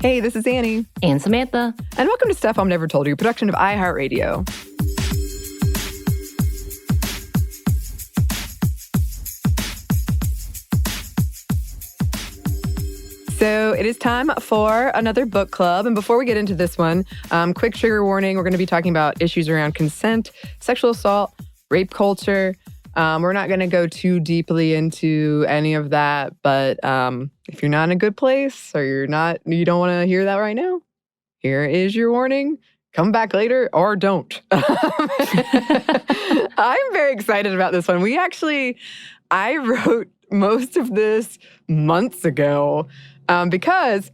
Hey, this is Anney. And Samantha. And welcome to Stuff Mom Never Told You, production of iHeartRadio. So it is time for another book club. And before we get into this one, quick trigger warning, we're going to be talking about issues around consent, sexual assault, rape culture. We're not going to go too deeply into any of that, but if you're not in a good place or you don't want to hear that right now, here is your warning. Come back later or don't. I'm very excited about this one. I wrote most of this months ago because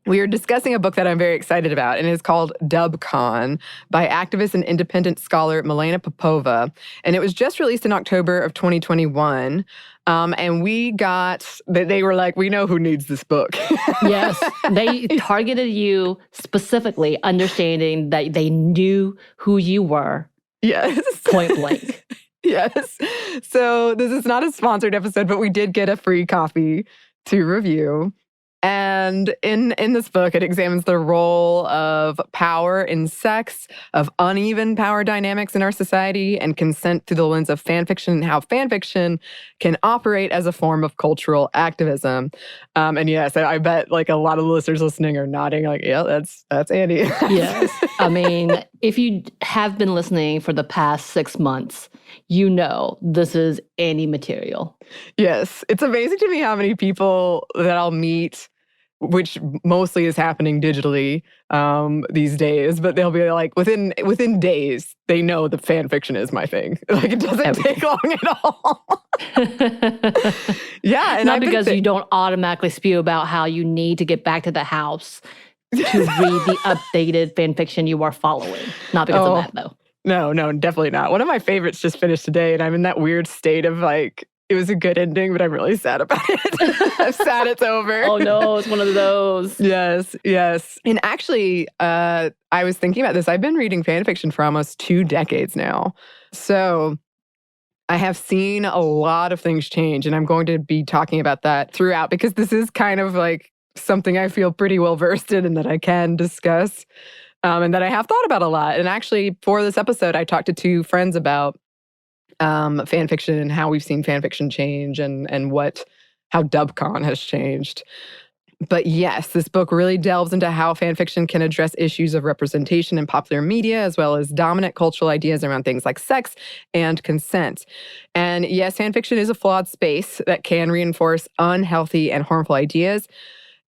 we are discussing a book that I'm very excited about, and it is called DubCon by activist and independent scholar Milena Popova. And it was just released in October of 2021. And they were like, we know who needs this book. Yes, they targeted you specifically, understanding that they knew who you were. Yes. Point blank. Yes. So this is not a sponsored episode, but we did get a free copy to review. And in this book, it examines the role of power in sex, of uneven power dynamics in our society, and consent through the lens of fanfiction and how fanfiction can operate as a form of cultural activism. And yes, I bet like a lot of the listeners listening are nodding like, yeah, that's Anney. Yes. I mean, if you have been listening for the past 6 months, you know this is Anney material. Yes. It's amazing to me how many people that I'll meet, which mostly is happening digitally these days, but they'll be like, within days, they know that fan fiction is my thing. Like, it doesn't take long at all. Yeah. And not because you don't automatically spew about how you need to get back to the house to read the updated fan fiction you are following. Not because of that, though. No, definitely not. One of my favorites just finished today, and I'm in that weird state of like, it was a good ending, but I'm really sad about it. I'm sad it's over. Oh no, it's one of those. Yes. And actually, I was thinking about this. I've been reading fan fiction for almost 2 decades now. So I have seen a lot of things change, and I'm going to be talking about that throughout because this is kind of like something I feel pretty well versed in and that I can discuss and that I have thought about a lot. And actually, for this episode, I talked to 2 friends about fan fiction and how we've seen fan fiction change and how DubCon has changed. But yes, this book really delves into how fan fiction can address issues of representation in popular media, as well as dominant cultural ideas around things like sex and consent. And yes, fan fiction is a flawed space that can reinforce unhealthy and harmful ideas.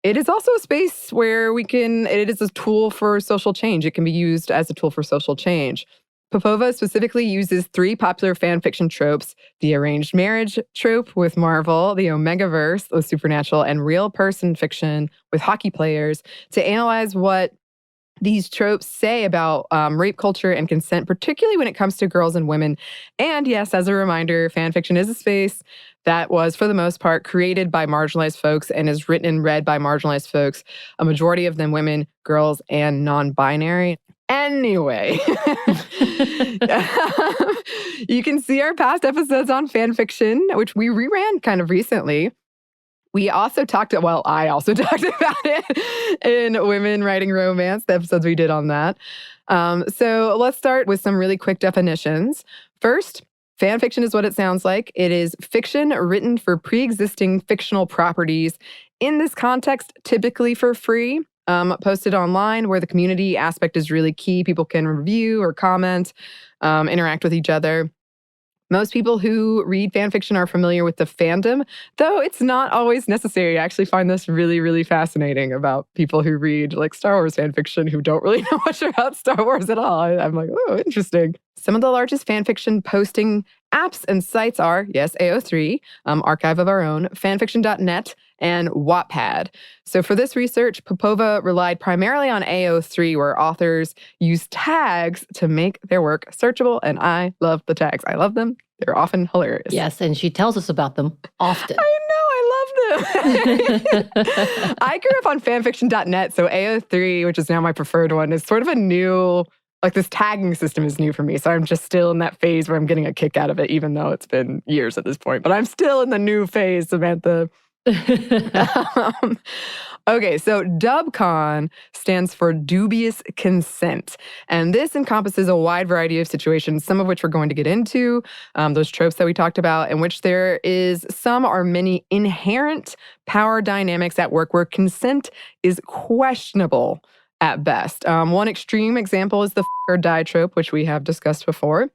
It is also a space where it is a tool for social change. It can be used as a tool for social change. Popova specifically uses 3 popular fan fiction tropes: the arranged marriage trope with Marvel, the Omegaverse with Supernatural, and real person fiction with hockey players to analyze what these tropes say about rape culture and consent, particularly when it comes to girls and women. And yes, as a reminder, fan fiction is a space that was, for the most part, created by marginalized folks and is written and read by marginalized folks, a majority of them women, girls, and non-binary. Anyway, you can see our past episodes on fan fiction, which we reran kind of recently. I also talked about it in Women Writing Romance, the episodes we did on that. So let's start with some really quick definitions. First, fan fiction is what it sounds like. It is fiction written for pre-existing fictional properties. In this context, typically for free. Posted online where the community aspect is really key. People can review or comment, interact with each other. Most people who read fan fiction are familiar with the fandom, though it's not always necessary. I actually find this really, really fascinating about people who read like Star Wars fan fiction who don't really know much about Star Wars at all. I'm like, oh, interesting. Some of the largest fan fiction posting apps and sites are, yes, AO3, Archive of Our Own, fanfiction.net, and Wattpad. So for this research, Popova relied primarily on AO3, where authors use tags to make their work searchable, and I love the tags. I love them. They're often hilarious. Yes, and she tells us about them often. I know, I love them. I grew up on fanfiction.net, so AO3, which is now my preferred one, is sort of a new, like this tagging system is new for me. So I'm just still in that phase where I'm getting a kick out of it, even though it's been years at this point. But I'm still in the new phase, Samantha. Okay, so DubCon stands for dubious consent. And this encompasses a wide variety of situations, some of which we're going to get into, those tropes that we talked about, in which there is some or many inherent power dynamics at work where consent is questionable at best. One extreme example is the f or die trope, which we have discussed before,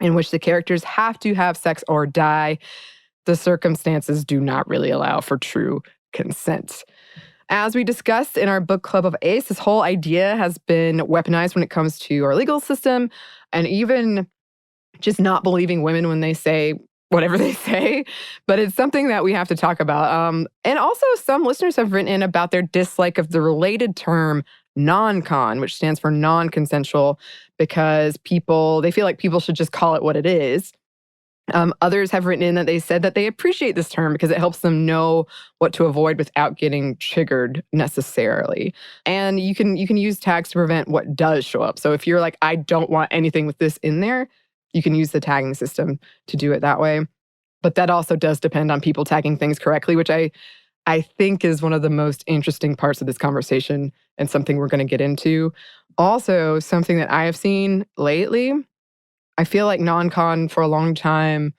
in which the characters have to have sex or die. The circumstances do not really allow for true consent. As we discussed in our book club of Ace, this whole idea has been weaponized when it comes to our legal system, and even just not believing women when they say whatever they say. But it's something that we have to talk about. And also, some listeners have written in about their dislike of the related term non-con, which stands for non-consensual, because they feel like people should just call it what it is. Others have written in that they said that they appreciate this term because it helps them know what to avoid without getting triggered necessarily. And you can use tags to prevent what does show up. So if you're like, I don't want anything with this in there, you can use the tagging system to do it that way. But that also does depend on people tagging things correctly, which I think is one of the most interesting parts of this conversation and something we're going to get into. Also, something that I have seen lately, I feel like non-con for a long time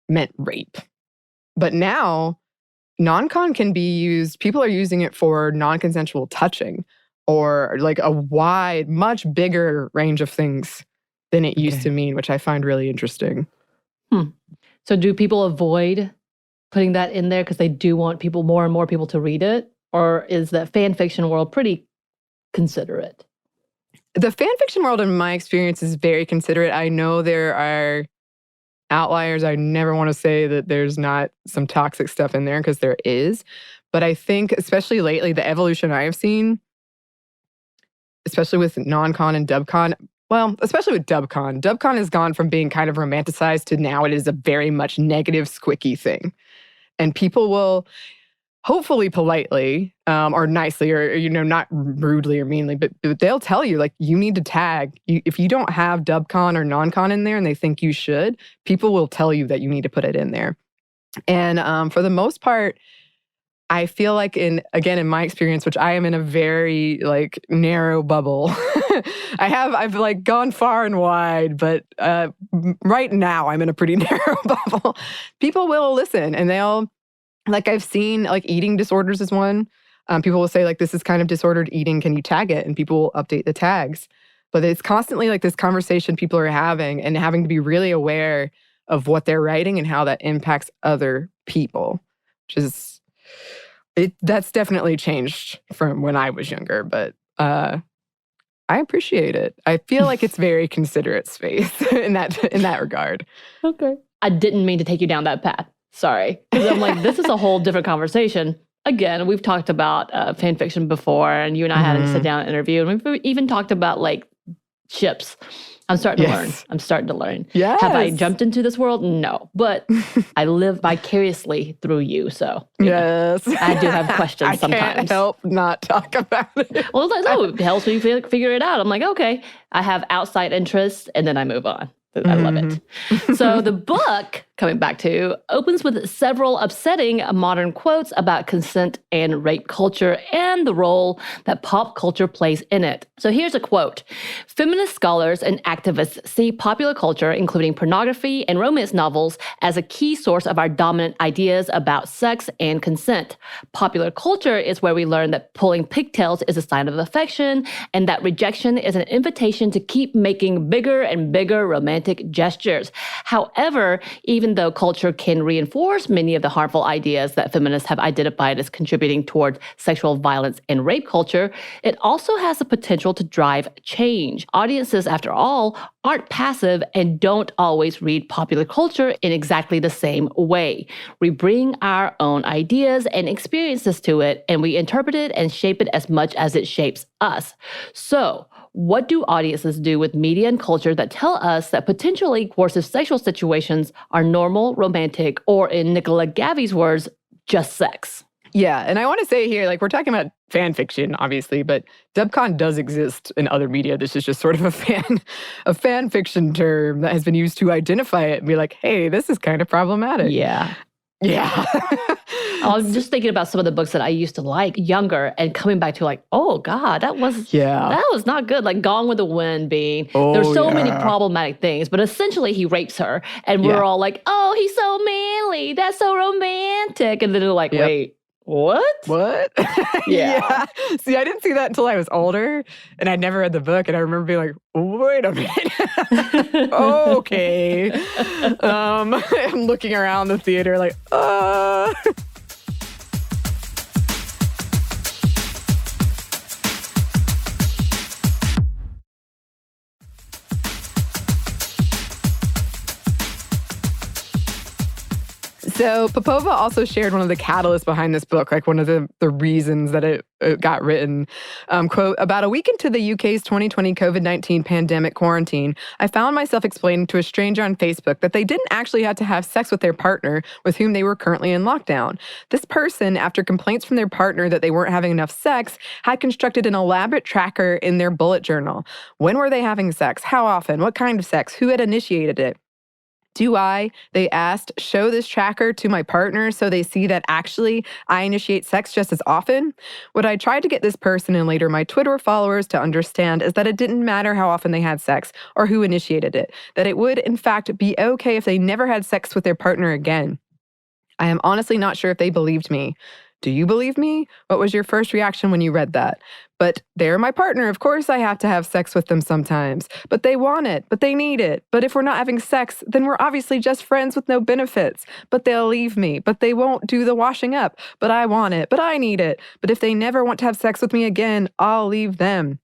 meant rape. But now, non-con can be used, people are using it for non-consensual touching or like a wide, much bigger range of things than it used to mean, which I find really interesting. So do people avoid putting that in there because they do want more and more people to read it? Or is the fan fiction world pretty considerate? The fan fiction world, in my experience, is very considerate. I know there are outliers. I never want to say that there's not some toxic stuff in there, because there is. But I think, especially lately, the evolution I have seen, especially with non-con and DubCon, well, especially with DubCon has gone from being kind of romanticized to now it is a very much negative, squicky thing. And people will, hopefully politely or nicely or, not rudely or meanly, but they'll tell you, like, you need to tag. If you don't have DubCon or non-con in there and they think you should, people will tell you that you need to put it in there. And for the most part, I feel like in my experience, which I am in a very like narrow bubble, I've like gone far and wide, but right now I'm in a pretty narrow bubble. People will listen and they'll, like, I've seen, like, eating disorders is one. People will say, like, this is kind of disordered eating. Can you tag it? And people will update the tags. But it's constantly like this conversation people are having and having to be really aware of what they're writing and how that impacts other people, which is, that's definitely changed from when I was younger. But I appreciate it. I feel like it's very considerate space in that regard. Okay. I didn't mean to take you down that path. Sorry. Because I'm like, this is a whole different conversation. Again, we've talked about fan fiction before, and you and I had a sit-down interview, and we've even talked about, like, ships. I'm starting to learn. I'm starting to learn. Yes. Have I jumped into this world? No. But I live vicariously through you, so yes. I do have questions sometimes. I can't help not talk about it. Well, it's like, it helps me figure it out. I'm like, okay, I have outside interests, and then I move on. I love it. So the book, coming back to, opens with several upsetting modern quotes about consent and rape culture and the role that pop culture plays in it. So here's a quote. Feminist scholars and activists see popular culture, including pornography and romance novels, as a key source of our dominant ideas about sex and consent. Popular culture is where we learn that pulling pigtails is a sign of affection, and that rejection is an invitation to keep making bigger and bigger romantic gestures. However, even though culture can reinforce many of the harmful ideas that feminists have identified as contributing towards sexual violence and rape culture, it also has the potential to drive change. Audiences, after all, aren't passive and don't always read popular culture in exactly the same way. We bring our own ideas and experiences to it, and we interpret it and shape it as much as it shapes us. So, what do audiences do with media and culture that tell us that potentially coercive sexual situations are normal, romantic, or in Nicola Gavi's words, just sex? Yeah, and I want to say here, like, we're talking about fan fiction, obviously, but DubCon does exist in other media. This is just sort of a fan fiction term that has been used to identify it and be like, hey, this is kind of problematic. Yeah. Yeah. I'm just thinking about some of the books that I used to like younger and coming back to like, oh God, that was not good. Like Gone with the Wind being, there's so many problematic things, but essentially he rapes her and we're all like, oh, he's so manly. That's so romantic. And then they're like, wait, what? Yeah. See, I didn't see that until I was older and I'd never read the book. And I remember being like, wait a minute. Okay. I'm looking around the theater like, So Popova also shared one of the catalysts behind this book, like one of the reasons that it got written. Quote, about a week into the UK's 2020 COVID-19 pandemic quarantine, I found myself explaining to a stranger on Facebook that they didn't actually have to have sex with their partner with whom they were currently in lockdown. This person, after complaints from their partner that they weren't having enough sex, had constructed an elaborate tracker in their bullet journal. When were they having sex? How often? What kind of sex? Who had initiated it? Do I, they asked, show this tracker to my partner so they see that actually I initiate sex just as often? What I tried to get this person and later my Twitter followers to understand is that it didn't matter how often they had sex or who initiated it, that it would, in fact, be okay if they never had sex with their partner again. I am honestly not sure if they believed me. Do you believe me? What was your first reaction when you read that? But they're my partner. Of course I have to have sex with them sometimes. But they want it. But they need it. But if we're not having sex, then we're obviously just friends with no benefits. But they'll leave me. But they won't do the washing up. But I want it. But I need it. But if they never want to have sex with me again, I'll leave them.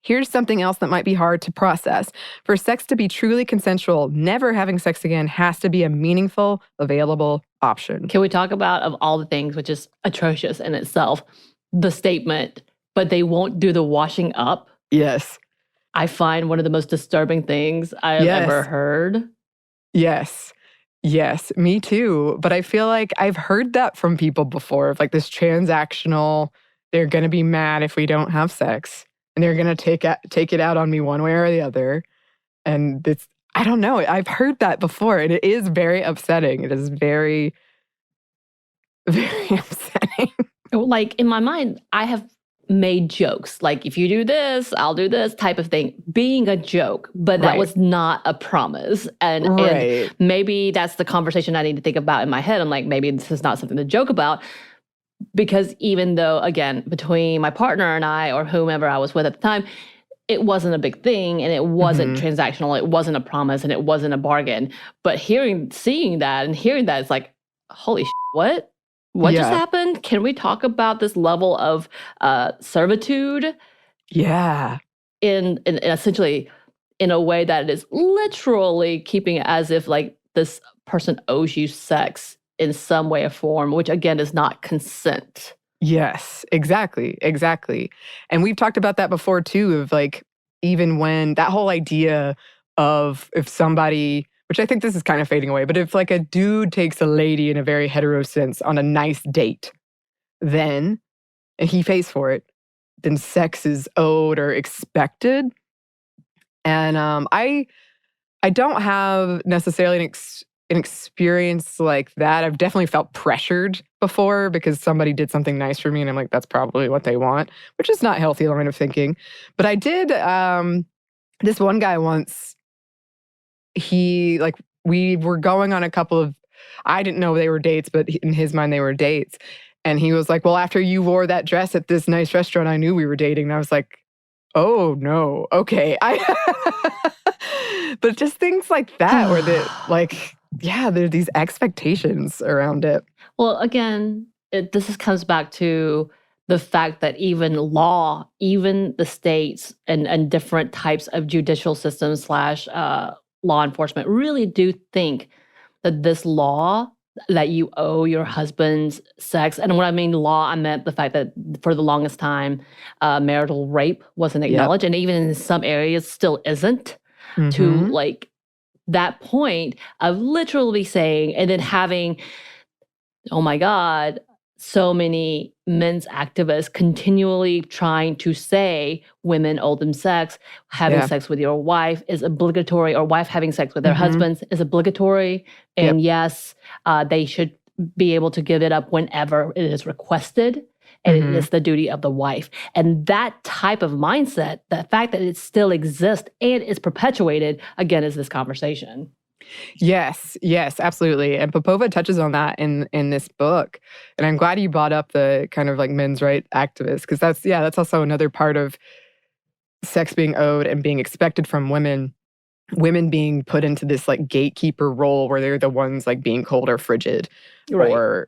Here's something else that might be hard to process. For sex to be truly consensual, never having sex again has to be a meaningful, available option. Can we talk about, of all the things, which is atrocious in itself, the statement, but they won't do the washing up? Yes. I find one of the most disturbing things I have ever heard. Yes, me too. But I feel like I've heard that from people before, of like this transactional, they're going to be mad if we don't have sex. And they're going to take it out on me one way or the other. And it's, I don't know. I've heard that before. And it is very upsetting. It is very, very upsetting. Like in my mind, I have made jokes. Like, if you do this, I'll do this type of thing. Being a joke. But that was not a promise. And maybe that's the conversation I need to think about in my head. I'm like, maybe this is not something to joke about. Because even though, again, between my partner and I or whomever I was with at the time, it wasn't a big thing and it wasn't transactional. It wasn't a promise and it wasn't a bargain. But seeing that and hearing that, it's like, holy what? What just happened? Can we talk about this level of servitude? Yeah. In essentially in a way that is literally keeping it as if like this person owes you sex in some way or form, which again is not consent. Yes, exactly. And we've talked about that before too, of like, even when that whole idea of if somebody, which I think this is kind of fading away, but if like a dude takes a lady in a very hetero sense on a nice date, then, and he pays for it, then sex is owed or expected. And I don't have necessarily an experience like that. I've definitely felt pressured before because somebody did something nice for me and I'm like, that's probably what they want, which is not healthy line of thinking. But I did, this one guy once, we were going on a couple of, I didn't know they were dates, but in his mind they were dates. And he was like, well, after you wore that dress at this nice restaurant, I knew we were dating. And I was like, oh no, okay. But just things like that where there are these expectations around it. Well, again, this comes back to the fact that even law, even the states and different types of judicial systems / law enforcement really do think that this law that you owe your husband's sex, and when I mean law, I meant the fact that for the longest time, marital rape wasn't acknowledged, and even in some areas still isn't, to like that point of literally saying, and then having, oh my God, so many men's activists continually trying to say women owe them sex, having sex with your wife is obligatory, or wife having sex with their husbands is obligatory. And yes, they should be able to give it up whenever it is requested. And it is the duty of the wife. And that type of mindset, the fact that it still exists and is perpetuated, again, is this conversation. Yes, absolutely. And Popova touches on that in this book. And I'm glad you brought up the kind of like men's rights activists, because that's also another part of sex being owed and being expected from women. Women being put into this like gatekeeper role where they're the ones like being cold or frigid, Right. or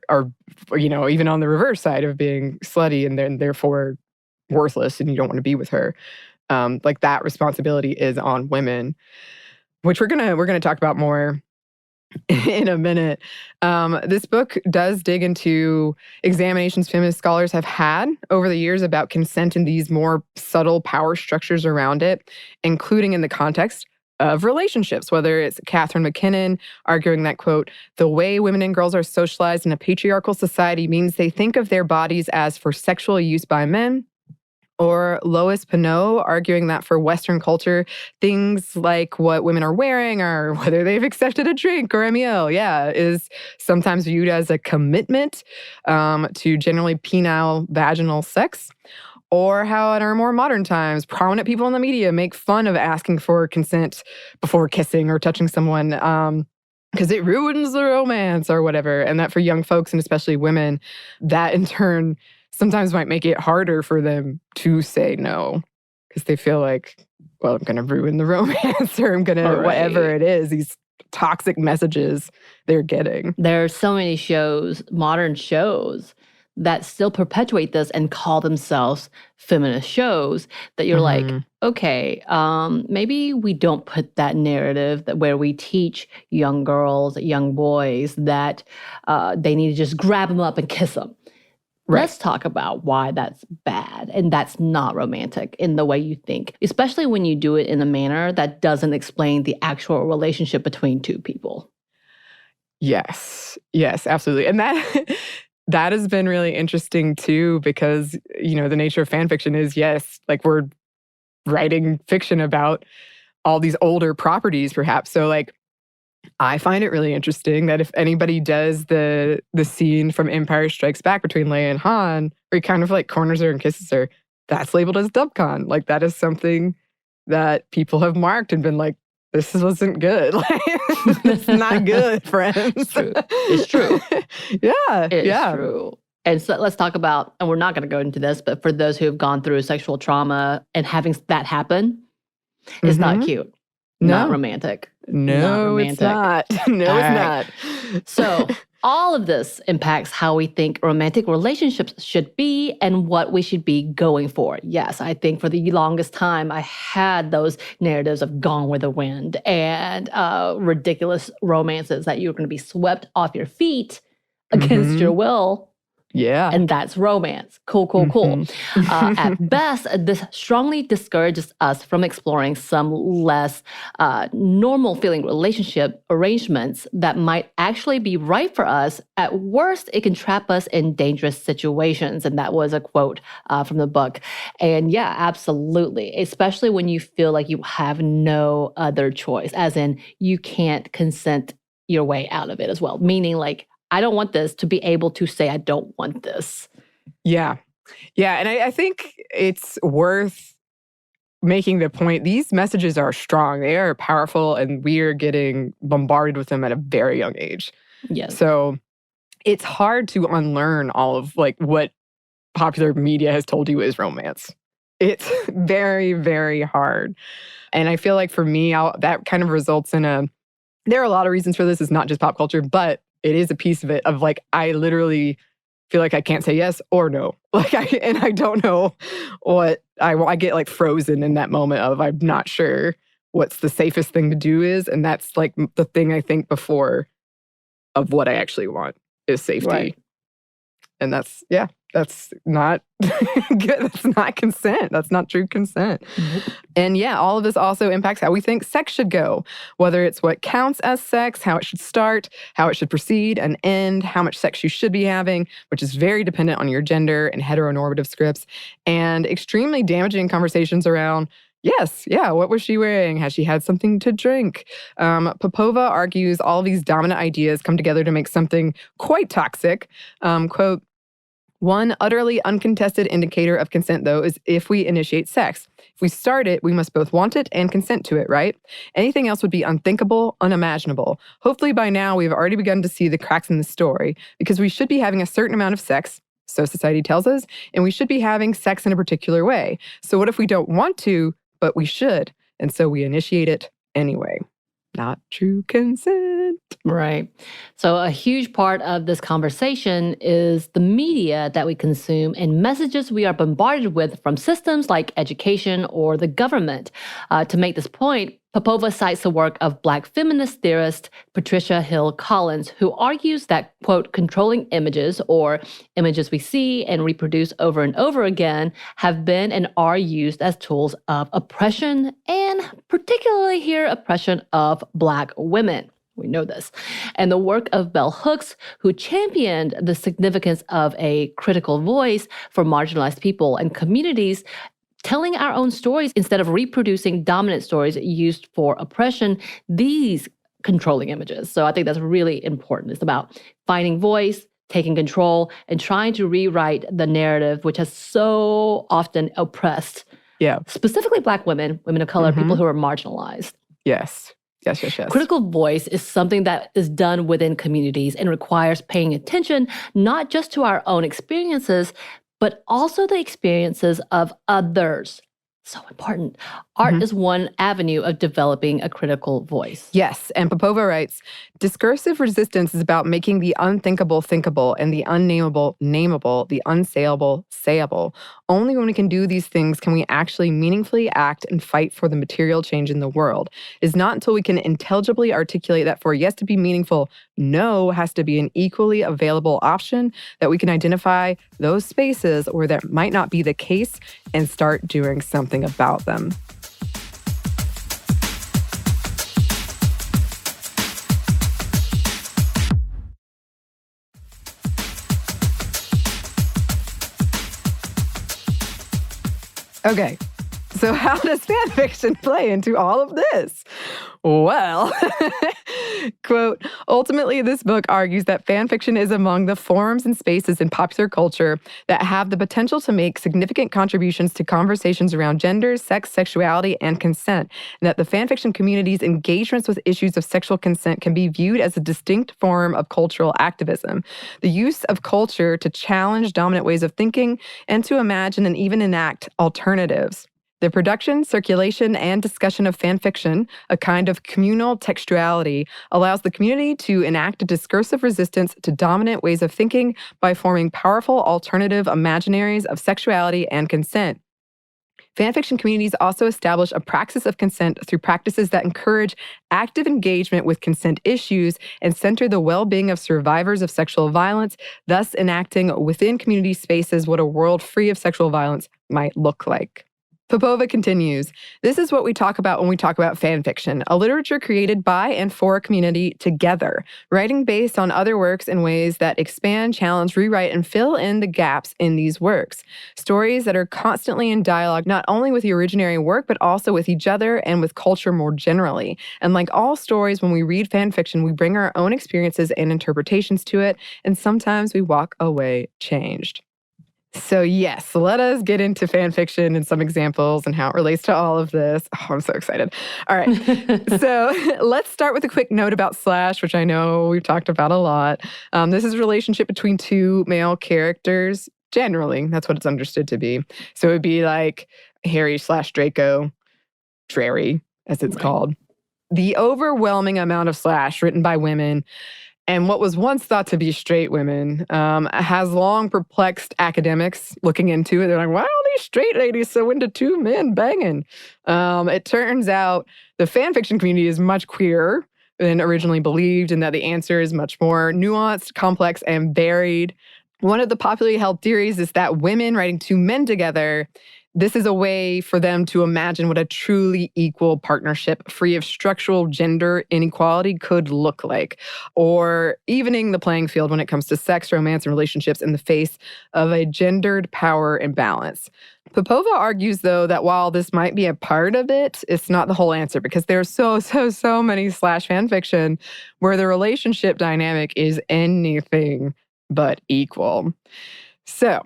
even on the reverse side of being slutty and then therefore worthless and you don't want to be with her. Like that responsibility is on women, which we're gonna talk about more in a minute. This book does dig into examinations feminist scholars have had over the years about consent and these more subtle power structures around it, including in the context of relationships, whether it's Catherine McKinnon arguing that, quote, the way women and girls are socialized in a patriarchal society means they think of their bodies as for sexual use by men, or Lois Pinot arguing that for Western culture, things like what women are wearing or whether they've accepted a drink or MEO, is sometimes viewed as a commitment to generally penile vaginal sex. Or how in our more modern times, prominent people in the media make fun of asking for consent before kissing or touching someone because it ruins the romance or whatever. And that for young folks, and especially women, that in turn sometimes might make it harder for them to say no because they feel like, well, I'm going to ruin the romance or I'm going to, whatever it is, these toxic messages they're getting. There are so many shows, modern shows, that still perpetuate this and call themselves feminist shows that you're like, okay, maybe we don't put that narrative that where we teach young girls, young boys that they need to just grab them up and kiss them. Right. Let's talk about why that's bad and that's not romantic in the way you think, especially when you do it in a manner that doesn't explain the actual relationship between two people. Yes, absolutely. And that has been really interesting too, because, the nature of fan fiction is, yes, like we're writing fiction about all these older properties perhaps. So like, I find it really interesting that if anybody does the scene from Empire Strikes Back between Leia and Han, where he kind of like corners her and kisses her, that's labeled as DubCon. Like that is something that people have marked and been like, this wasn't good. Like, it's not good, friends. It's true. It's true. It's true. And so let's talk about, and we're not going to go into this, but for those who have gone through sexual trauma and having that happen, it's not cute. Not romantic. No, it's not. No, it's not. So all of this impacts how we think romantic relationships should be and what we should be going for. Yes, I think for the longest time, I had those narratives of Gone with the Wind and ridiculous romances that you're going to be swept off your feet against your will. Yeah. And that's romance. Cool. At best, this strongly discourages us from exploring some less normal feeling relationship arrangements that might actually be right for us. At worst, it can trap us in dangerous situations. And that was a quote from the book. And yeah, absolutely. Especially when you feel like you have no other choice, as in you can't consent your way out of it as well. Meaning like, I don't want this, to be able to say, I don't want this. Yeah. And I think it's worth making the point. These messages are strong. They are powerful, and we are getting bombarded with them at a very young age. Yes. So it's hard to unlearn all of like what popular media has told you is romance. It's very, very hard. And I feel like for me, that kind of results in there are a lot of reasons for this. It's not just pop culture, but it is a piece of it of like, I literally feel like I can't say yes or no. Like I don't know what I get like frozen in that moment of I'm not sure what's the safest thing to do is. And that's like the thing I think before of what I actually want is safety. Right. And that's not good. That's not consent. That's not true consent. Nope. And yeah, all of this also impacts how we think sex should go, whether it's what counts as sex, how it should start, how it should proceed and end, how much sex you should be having, which is very dependent on your gender and heteronormative scripts, and extremely damaging conversations around Yes, yeah. What was she wearing? Has she had something to drink? Popova argues all these dominant ideas come together to make something quite toxic. Quote, one utterly uncontested indicator of consent, though, is if we initiate sex. If we start it, we must both want it and consent to it, right? Anything else would be unthinkable, unimaginable. Hopefully by now we've already begun to see the cracks in the story, because we should be having a certain amount of sex, so society tells us, and we should be having sex in a particular way. So what if we don't want to, but we should? And so we initiate it anyway. Not true consent. Right. So a huge part of this conversation is the media that we consume and messages we are bombarded with from systems like education or the government. To make this point, Popova cites the work of Black feminist theorist Patricia Hill Collins, who argues that, quote, controlling images or images we see and reproduce over and over again have been and are used as tools of oppression, and particularly here, oppression of Black women. We know this. And the work of Bell Hooks, who championed the significance of a critical voice for marginalized people and communities, telling our own stories instead of reproducing dominant stories used for oppression, these controlling images. So I think that's really important. It's about finding voice, taking control, and trying to rewrite the narrative, which has so often oppressed, specifically Black women, women of color, people who are marginalized. Yes. Yes. Critical voice is something that is done within communities and requires paying attention not just to our own experiences, but also the experiences of others. So important. Art is one avenue of developing a critical voice. Yes, and Popova writes, discursive resistance is about making the unthinkable thinkable and the unnameable nameable, the unsayable sayable. Only when we can do these things can we actually meaningfully act and fight for the material change in the world. It's not until we can intelligibly articulate that for yes to be meaningful, no has to be an equally available option, that we can identify those spaces where that might not be the case and start doing something about them. Okay, so how does fanfiction play into all of this? Well, quote, ultimately, this book argues that fanfiction is among the forms and spaces in popular culture that have the potential to make significant contributions to conversations around gender, sex, sexuality, and consent, and that the fanfiction community's engagements with issues of sexual consent can be viewed as a distinct form of cultural activism. The use of culture to challenge dominant ways of thinking and to imagine and even enact alternatives. The production, circulation, and discussion of fanfiction, a kind of communal textuality, allows the community to enact a discursive resistance to dominant ways of thinking by forming powerful alternative imaginaries of sexuality and consent. Fanfiction communities also establish a praxis of consent through practices that encourage active engagement with consent issues and center the well-being of survivors of sexual violence, thus enacting within community spaces what a world free of sexual violence might look like. Popova continues, this is what we talk about when we talk about fanfiction, a literature created by and for a community together, writing based on other works in ways that expand, challenge, rewrite, and fill in the gaps in these works. Stories that are constantly in dialogue not only with the originary work, but also with each other and with culture more generally. And like all stories, when we read fanfiction, we bring our own experiences and interpretations to it, and sometimes we walk away changed. So yes, let us get into fanfiction and some examples and how it relates to all of this. Oh, I'm so excited. All right. So let's start with a quick note about slash, which I know we've talked about a lot. This is a relationship between two male characters. Generally, that's what it's understood to be. So it would be like Harry/Draco, Drary, as it's called. The overwhelming amount of slash written by women and what was once thought to be straight women has long perplexed academics looking into it. They're like, why are these straight ladies so into two men banging? It turns out the fanfiction community is much queerer than originally believed, and that the answer is much more nuanced, complex, and varied. One of the popularly held theories is that women writing two men together, this is a way for them to imagine what a truly equal partnership free of structural gender inequality could look like, or evening the playing field when it comes to sex, romance, and relationships in the face of a gendered power imbalance. Popova argues, though, that while this might be a part of it, it's not the whole answer because there's so many slash fanfiction where the relationship dynamic is anything but equal. So,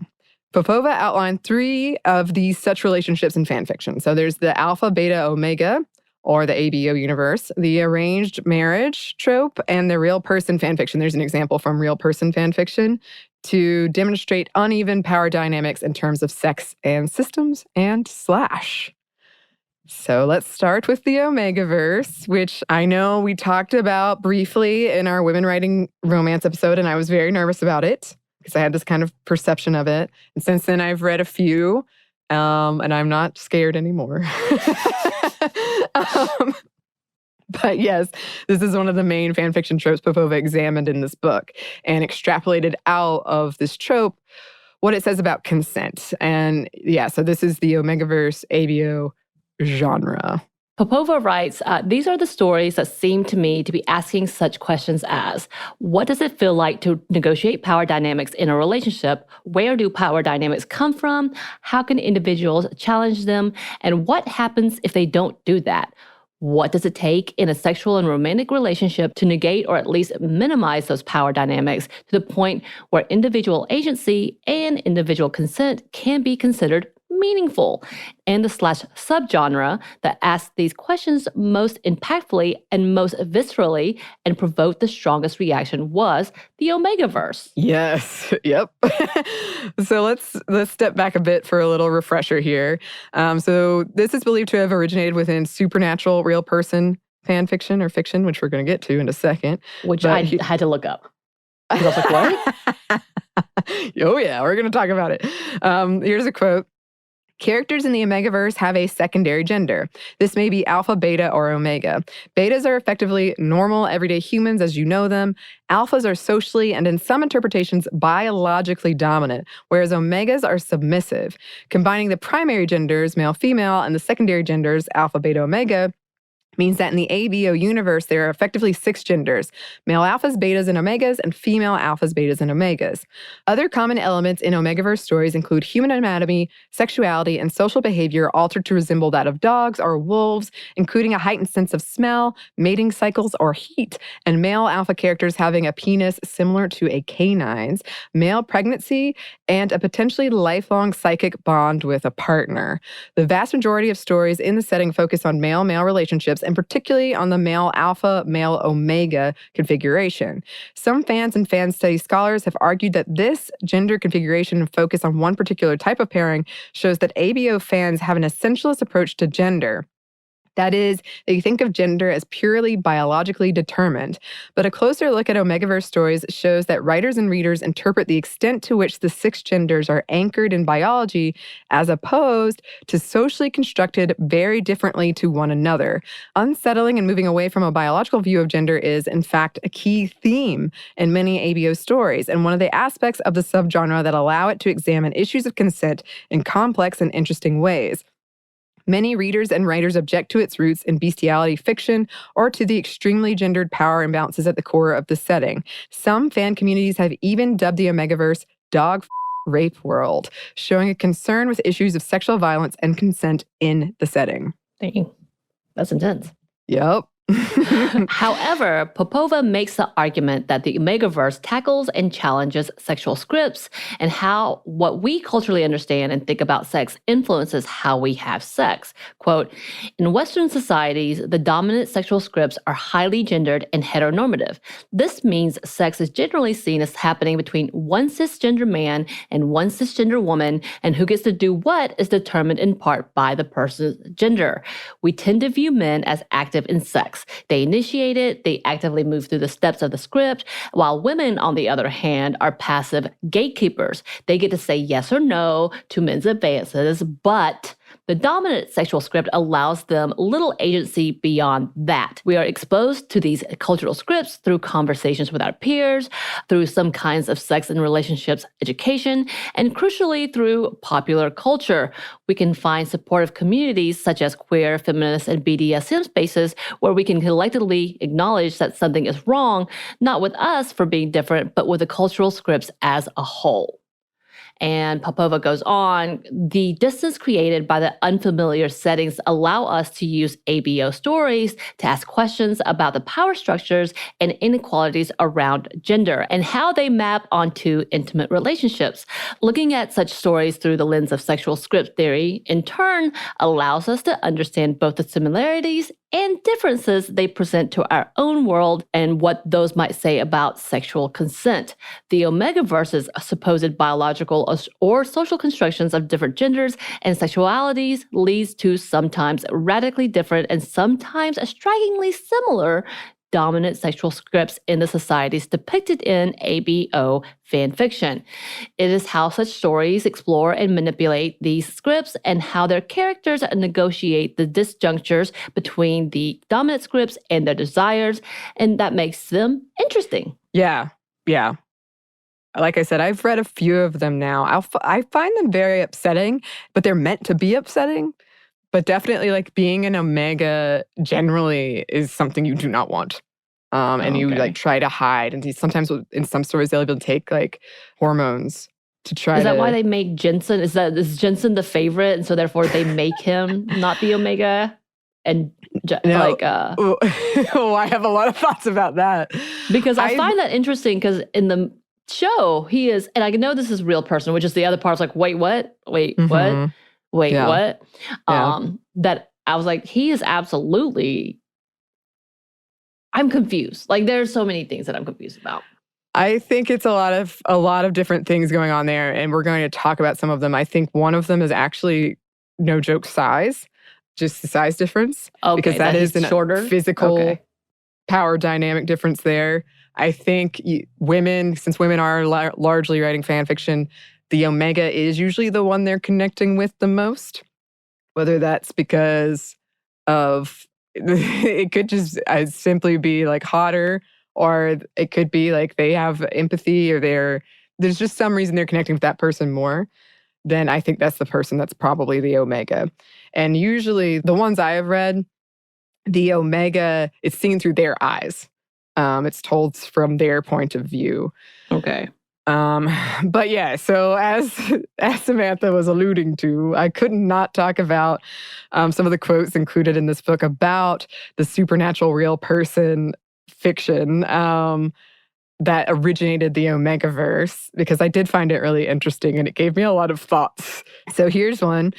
Popova outlined 3 of these such relationships in fanfiction. So there's the alpha, beta, omega, or the ABO universe, the arranged marriage trope, and the real person fanfiction. There's an example from real person fanfiction to demonstrate uneven power dynamics in terms of sex and systems and slash. So let's start with the Omegaverse, which I know we talked about briefly in our women writing romance episode, and I was very nervous about it because I had this kind of perception of it. And since then, I've read a few, and I'm not scared anymore. But yes, this is one of the main fanfiction tropes Popova examined in this book and extrapolated out of this trope what it says about consent. And yeah, so this is the Omegaverse ABO genre. Popova writes, these are the stories that seem to me to be asking such questions as, what does it feel like to negotiate power dynamics in a relationship? Where do power dynamics come from? How can individuals challenge them? And what happens if they don't do that? What does it take in a sexual and romantic relationship to negate or at least minimize those power dynamics to the point where individual agency and individual consent can be considered meaningful? And the slash subgenre that asks these questions most impactfully and most viscerally and provoked the strongest reaction was the Omegaverse. Yes. Yep. So let's step back a bit for a little refresher here. So this is believed to have originated within supernatural real person fan fiction or fiction, which we're going to get to in a second. Which I had to look up. I was like, what? Oh yeah, we're going to talk about it. Here's a quote. Characters in the Omegaverse have a secondary gender. This may be alpha, beta, or omega. Betas are effectively normal, everyday humans as you know them. Alphas are socially and in some interpretations biologically dominant, whereas omegas are submissive. Combining the primary genders, male, female, and the secondary genders, alpha, beta, omega, means that in the ABO universe, there are effectively 6 genders: male alphas, betas, and omegas, and female alphas, betas, and omegas. Other common elements in Omegaverse stories include human anatomy, sexuality, and social behavior altered to resemble that of dogs or wolves, including a heightened sense of smell, mating cycles, or heat, and male alpha characters having a penis similar to a canine's, male pregnancy, and a potentially lifelong psychic bond with a partner. The vast majority of stories in the setting focus on male-male relationships, and particularly on the male alpha, male omega configuration. Some fans and fan study scholars have argued that this gender configuration and focus on one particular type of pairing shows that ABO fans have an essentialist approach to gender. That is, they think of gender as purely biologically determined. But a closer look at Omegaverse stories shows that writers and readers interpret the extent to which the 6 genders are anchored in biology as opposed to socially constructed very differently to one another. Unsettling and moving away from a biological view of gender is, in fact, a key theme in many ABO stories, and one of the aspects of the subgenre that allow it to examine issues of consent in complex and interesting ways. Many readers and writers object to its roots in bestiality fiction or to the extremely gendered power imbalances at the core of the setting. Some fan communities have even dubbed the Omegaverse dog rape world, showing a concern with issues of sexual violence and consent in the setting. Dang, that's intense. Yep. However, Popova makes the argument that the Omegaverse tackles and challenges sexual scripts and how what we culturally understand and think about sex influences how we have sex. Quote, in Western societies, the dominant sexual scripts are highly gendered and heteronormative. This means sex is generally seen as happening between one cisgender man and one cisgender woman, and who gets to do what is determined in part by the person's gender. We tend to view men as active in sex. They initiate it, they actively move through the steps of the script, while women, on the other hand, are passive gatekeepers. They get to say yes or no to men's advances, but the dominant sexual script allows them little agency beyond that. We are exposed to these cultural scripts through conversations with our peers, through some kinds of sex and relationships education, and crucially through popular culture. We can find supportive communities such as queer, feminist, and BDSM spaces where we can collectively acknowledge that something is wrong, not with us for being different, but with the cultural scripts as a whole. And Popova goes on, the distance created by the unfamiliar settings allow us to use ABO stories to ask questions about the power structures and inequalities around gender and how they map onto intimate relationships. Looking at such stories through the lens of sexual script theory, in turn, allows us to understand both the similarities and differences they present to our own world and what those might say about sexual consent. The Omegaverse's supposed biological or social constructions of different genders and sexualities leads to sometimes radically different and sometimes strikingly similar dominant sexual scripts in the societies depicted in ABO fanfiction. It is how such stories explore and manipulate these scripts and how their characters negotiate the disjunctures between the dominant scripts and their desires, and that makes them interesting. Yeah. Like I said, I've read a few of them now. I find them very upsetting, but they're meant to be upsetting. But definitely, like, being an Omega generally is something you do not want. And you, like, try to hide. And sometimes in some stories, they'll even take, like, hormones to try to... Is that why they make Jensen? Is Jensen the favorite? And so therefore they make him not the Omega? And Oh, I have a lot of thoughts about that. Because I find that interesting because in the show, he is, and I know this is a real person, which is the other part. It's like, wait, what? Wait, what? Wait, what? That I was like, he is absolutely, I'm confused. Like, there's so many things that I'm confused about. I think it's a lot of different things going on there, and we're going to talk about some of them. I think one of them is actually, no joke, size, just the size difference. Okay, because that is a shorter physical power dynamic difference there. I think women, since women are largely writing fan fiction, the Omega is usually the one they're connecting with the most, whether that's because of, it could just simply be like hotter, or it could be like they have empathy, or there's just some reason they're connecting with that person more. Then I think that's the person that's probably the Omega. And usually the ones I have read, the Omega, it's seen through their eyes. It's told from their point of view. Okay. But yeah, so as Samantha was alluding to, I couldn't not talk about some of the quotes included in this book about the supernatural real person fiction that originated the Omegaverse, because I did find it really interesting and it gave me a lot of thoughts. So here's one.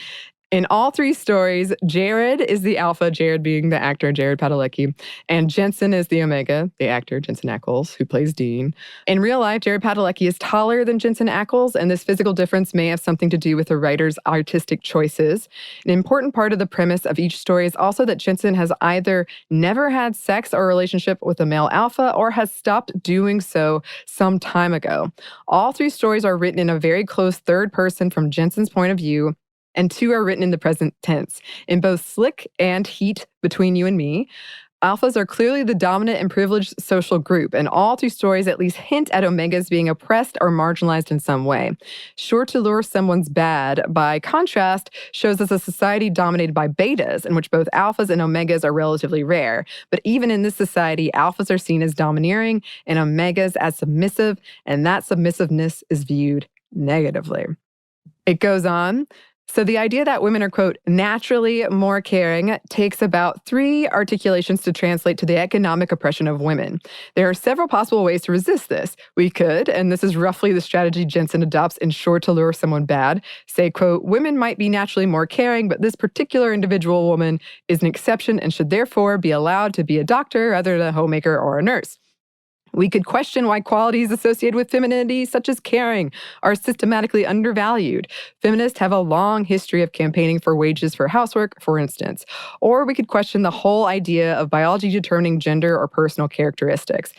In all three stories, Jared is the alpha, Jared being the actor, Jared Padalecki, and Jensen is the Omega, the actor, Jensen Ackles, who plays Dean. In real life, Jared Padalecki is taller than Jensen Ackles, and this physical difference may have something to do with the writer's artistic choices. An important part of the premise of each story is also that Jensen has either never had sex or a relationship with a male alpha, or has stopped doing so some time ago. All three stories are written in a very close third person from Jensen's point of view, and two are written in the present tense. In both Slick and Heat, Between You and Me, alphas are clearly the dominant and privileged social group, and all three stories at least hint at Omegas being oppressed or marginalized in some way. Sure to Lure Someone's Bad, by contrast, shows us a society dominated by betas, in which both alphas and Omegas are relatively rare. But even in this society, alphas are seen as domineering and Omegas as submissive, and that submissiveness is viewed negatively. It goes on. So the idea that women are, quote, naturally more caring takes about 3 articulations to translate to the economic oppression of women. There are several possible ways to resist this. We could, and this is roughly the strategy Jensen adopts in Sure to Lure Someone Bad, say, quote, women might be naturally more caring, but this particular individual woman is an exception and should therefore be allowed to be a doctor rather than a homemaker or a nurse. We could question why qualities associated with femininity, such as caring, are systematically undervalued. Feminists have a long history of campaigning for wages for housework, for instance. Or we could question the whole idea of biology determining gender or personal characteristics.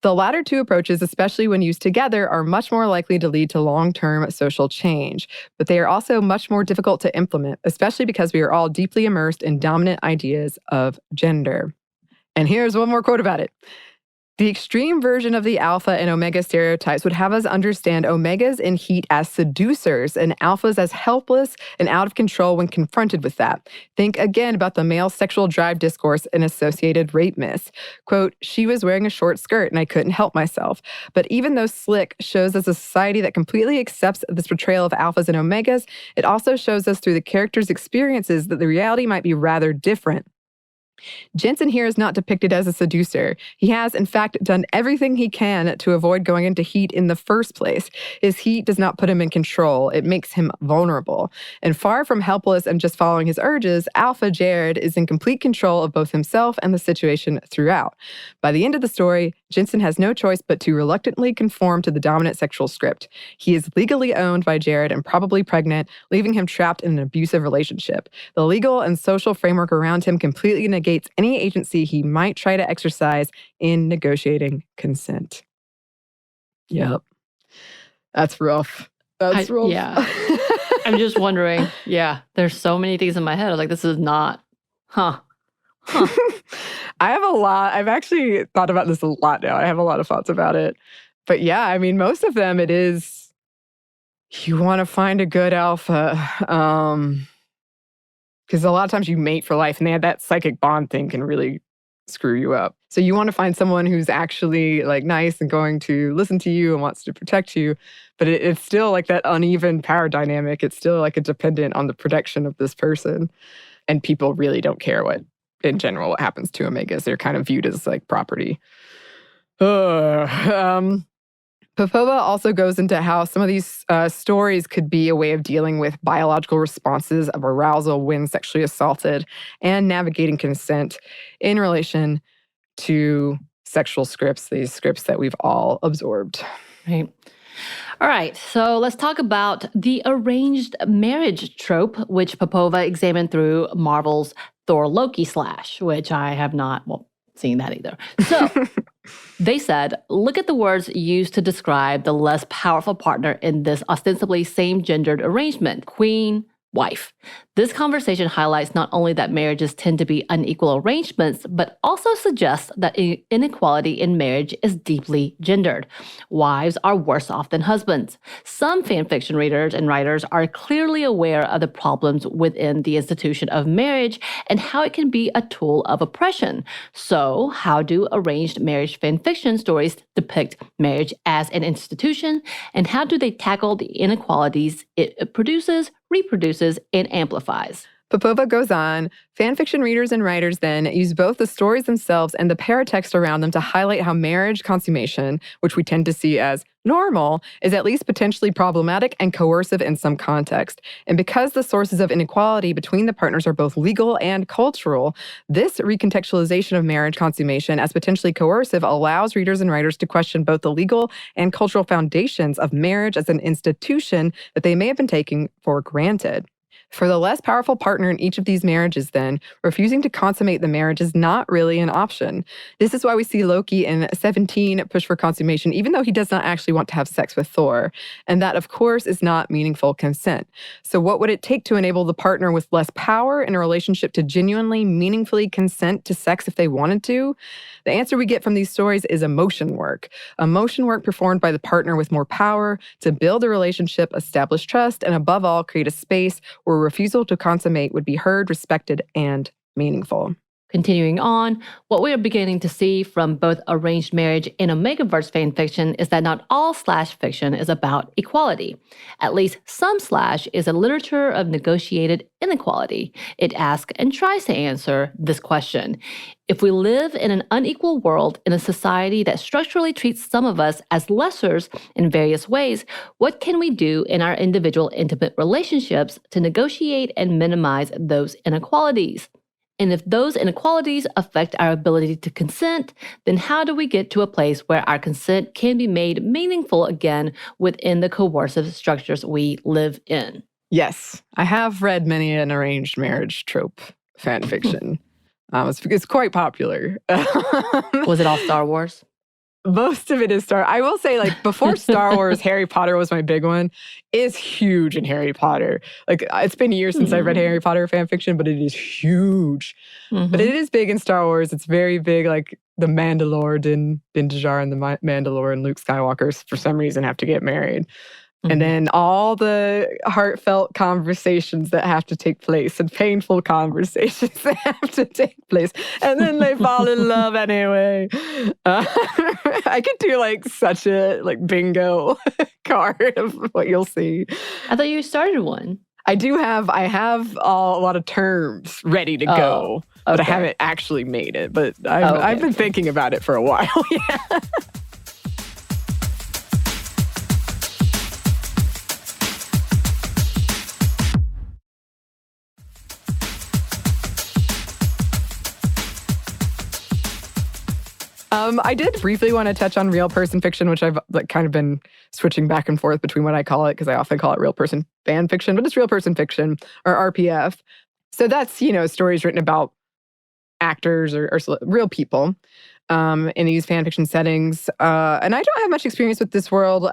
The latter 2 approaches, especially when used together, are much more likely to lead to long-term social change. But they are also much more difficult to implement, especially because we are all deeply immersed in dominant ideas of gender. And here's one more quote about it. The extreme version of the alpha and omega stereotypes would have us understand omegas in heat as seducers and alphas as helpless and out of control when confronted with that. Think again about the male sexual drive discourse and associated rape myths. Quote, she was wearing a short skirt and I couldn't help myself. But even though Slick shows us a society that completely accepts this portrayal of alphas and omegas, it also shows us through the characters' experiences that the reality might be rather different. Jensen here is not depicted as a seducer. He has, in fact, done everything he can to avoid going into heat in the first place. His heat does not put him in control. It makes him vulnerable. And far from helpless and just following his urges, Alpha Jared is in complete control of both himself and the situation throughout. By the end of the story, Jensen has no choice but to reluctantly conform to the dominant sexual script. He is legally owned by Jared and probably pregnant, leaving him trapped in an abusive relationship. The legal and social framework around him completely negates any agency he might try to exercise in negotiating consent. Yep. That's rough. That's rough. Yeah. I'm just wondering. Yeah. There's so many things in my head. I was like, this is not, Huh. I have a lot. I've actually thought about this a lot now. I have a lot of thoughts about it. But yeah, I mean, most of them, it is, you want to find a good alpha. Because a lot of times you mate for life and they have that psychic bond thing can really screw you up. So you want to find someone who's actually like nice and going to listen to you and wants to protect you. But it's still like that uneven power dynamic. It's still like a dependent on the protection of this person. And people really don't care in general, what happens to omegas. They're kind of viewed as like property. Popova also goes into how some of these stories could be a way of dealing with biological responses of arousal when sexually assaulted and navigating consent in relation to sexual scripts, these scripts that we've all absorbed. Right. All right, so let's talk about the arranged marriage trope, which Popova examined through Marvel's Thor Loki /, which I have not, seen that either. So they said, look at the words used to describe the less powerful partner in this ostensibly same-gendered arrangement, queen, wife. This conversation highlights not only that marriages tend to be unequal arrangements, but also suggests that inequality in marriage is deeply gendered. Wives are worse off than husbands. Some fanfiction readers and writers are clearly aware of the problems within the institution of marriage and how it can be a tool of oppression. So, how do arranged marriage fanfiction stories depict marriage as an institution, and how do they tackle the inequalities it produces, reproduces, and amplifies? Popova goes on, fanfiction readers and writers then use both the stories themselves and the paratext around them to highlight how marriage consummation, which we tend to see as normal, is at least potentially problematic and coercive in some context. And because the sources of inequality between the partners are both legal and cultural, this recontextualization of marriage consummation as potentially coercive allows readers and writers to question both the legal and cultural foundations of marriage as an institution that they may have been taking for granted. For the less powerful partner in each of these marriages, then, refusing to consummate the marriage is not really an option. This is why we see Loki in 17 push for consummation, even though he does not actually want to have sex with Thor. And that, of course, is not meaningful consent. So what would it take to enable the partner with less power in a relationship to genuinely, meaningfully consent to sex if they wanted to? The answer we get from these stories is emotion work. Emotion work performed by the partner with more power to build a relationship, establish trust, and above all, create a space where refusal to consummate would be heard, respected, and meaningful. Continuing on, what we are beginning to see from both arranged marriage and Omegaverse fanfiction is that not all slash fiction is about equality. At least some slash is a literature of negotiated inequality. It asks and tries to answer this question. If we live in an unequal world in a society that structurally treats some of us as lessers in various ways, what can we do in our individual intimate relationships to negotiate and minimize those inequalities? And if those inequalities affect our ability to consent, then how do we get to a place where our consent can be made meaningful again within the coercive structures we live in? Yes, I have read many an arranged marriage trope fan fiction. It's quite popular. Was it all Star Wars? Most of it is I will say, like, before Star Wars, Harry Potter was my big one. Is huge in Harry Potter. Like, it's been years since I've read Harry Potter fan fiction, but it is huge. But it is big in Star Wars. It's very big, like the Mandalore, Din Djarin and the Mandalore and Luke Skywalker, for some reason, have to get married. And then all the heartfelt conversations that have to take place and painful conversations that have to take place. And then they fall in love anyway. I could do like such a bingo card of what you'll see. I thought you started one. I have a lot of terms ready to go, but I haven't actually made it. But I've been thinking about it for a while. Yeah. I did briefly want to touch on real person fiction, which I've kind of been switching back and forth between what I call it, because I often call it real person fan fiction, but it's real person fiction, or RPF. So that's, stories written about actors or real people in these fan fiction settings. And I don't have much experience with this world.